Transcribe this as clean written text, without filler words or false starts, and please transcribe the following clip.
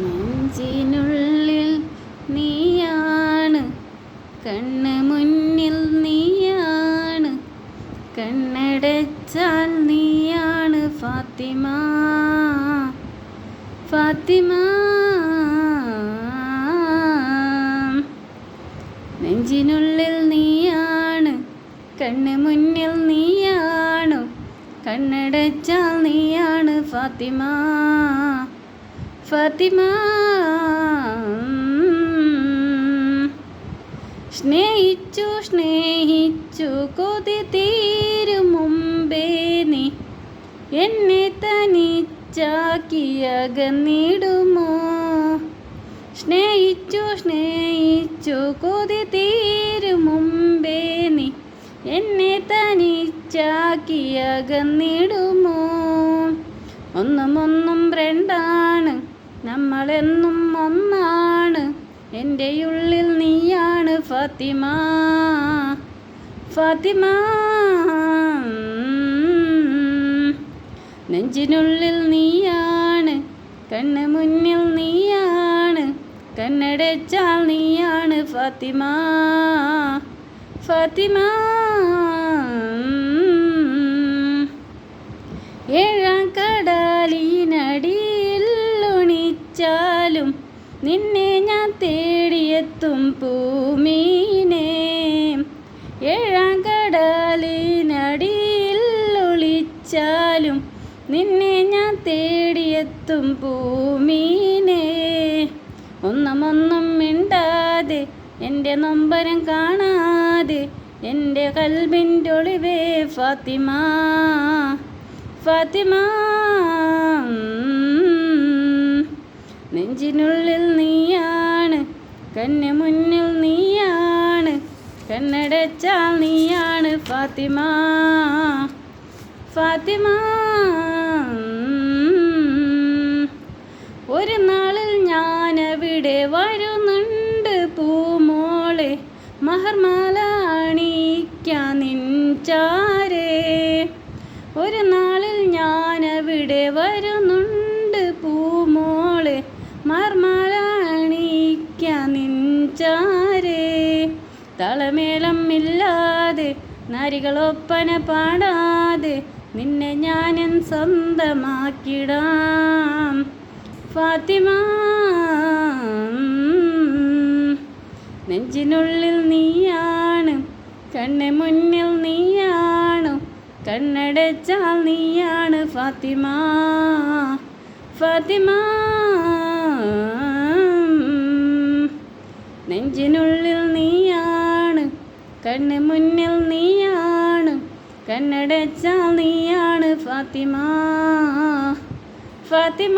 നെഞ്ചിനുള്ളിൽ നീയാണ്, കണ്ണ് മുന്നിൽ നീയാണ്, കണ്ണടച്ചാൽ നീയാണ് ഫാത്തിമ. ഫാത്തിമ നെഞ്ചിനുള്ളിൽ നീയാണ്, കണ്ണ് മുന്നിൽ നീയാണ്, കണ്ണടച്ചാൽ നീയാണ് ഫാത്തിമ. ഫാത്തിമ സ്നേഹിച്ചു സ്നേഹിച്ചു കൊതി തീരും മുമ്പേ നീ എന്നെ തനിച്ചാക്കിയകന്നിടുമോ. സ്നേഹിച്ചു സ്നേഹിച്ചു കൊതി തീരും മുമ്പേ നീ എന്നെ തനിച്ചാക്കിയകന്നിടുമോ. ഒന്നും രണ്ടാണ്, നമ്മളെന്നും ഒന്നാണ്, എൻ്റെ ഉള്ളിൽ നീയാണ് ഫാത്തിമ. ഫാത്തിമ നെഞ്ചിനുള്ളിൽ നീയാണ്, കണ്ണ് മുന്നിൽ നീയാണ്, കണ്ണടച്ചാൽ നീയാണ് ഫാത്തിമ. ഫാത്തിമ ഏഴാം കടലിനടിയിൽ ഒളിച്ചാലും നിന്നെ ഞാൻ തേടിയെത്തും പൂമീനെ. ഏഴാം കടലിനടിയിൽ ഒളിച്ചാലും നിന്നെ ഞാൻ തേടിയെത്തും പൂമീനെ. ഒന്നും മിണ്ടാതെ എൻ്റെ നൊമ്പരം കാണാതെ എൻ്റെ കൽബിൻ്റെ ഒളിവേ ഫാത്തിമ. ഫാത്തിമ നെഞ്ചിനുള്ളിൽ നീയാണ്, കണ്ണ് മുന്നിൽ നീയാണ്, കണ്ണടച്ചാൽ നീയാണ് ഫാത്തിമ. ഫാത്തിമ ഒരു നാളിൽ ഞാനവിടെ വരുന്നുണ്ട് പൂമോളെ, മഹർമാല അണിയിക്കാൻ നിൻ ചാരേ. ഒരു നാളിൽ ഞാനവിടെ വരുന്നുണ്ട് പൂമോളെ, മഹർമാല അണിയിക്കാൻ നിൻ ചാരേ. തളമേളം ഇല്ലാതെ നാരികളൊപ്പന പാടാതെ നിന്നെ ഞാനെൻ സ്വന്തമാക്കിടാം ഫാത്തിമ. നെഞ്ചിനുള്ളിൽ നീയാണ്, കണ്ണ് മുന്നിൽ നീയാണ്, കണ്ണടച്ചാൽ നീയാണ് ഫാത്തിമ. ഫാത്തിമ നെഞ്ചിനുള്ളിൽ നീയാണ്, കണ്ണ് മുന്നിൽ നീയാണ്, കണ്ണടച്ചാൽ നീയാണ് ഫാത്തിമ. ഫാത്തിമ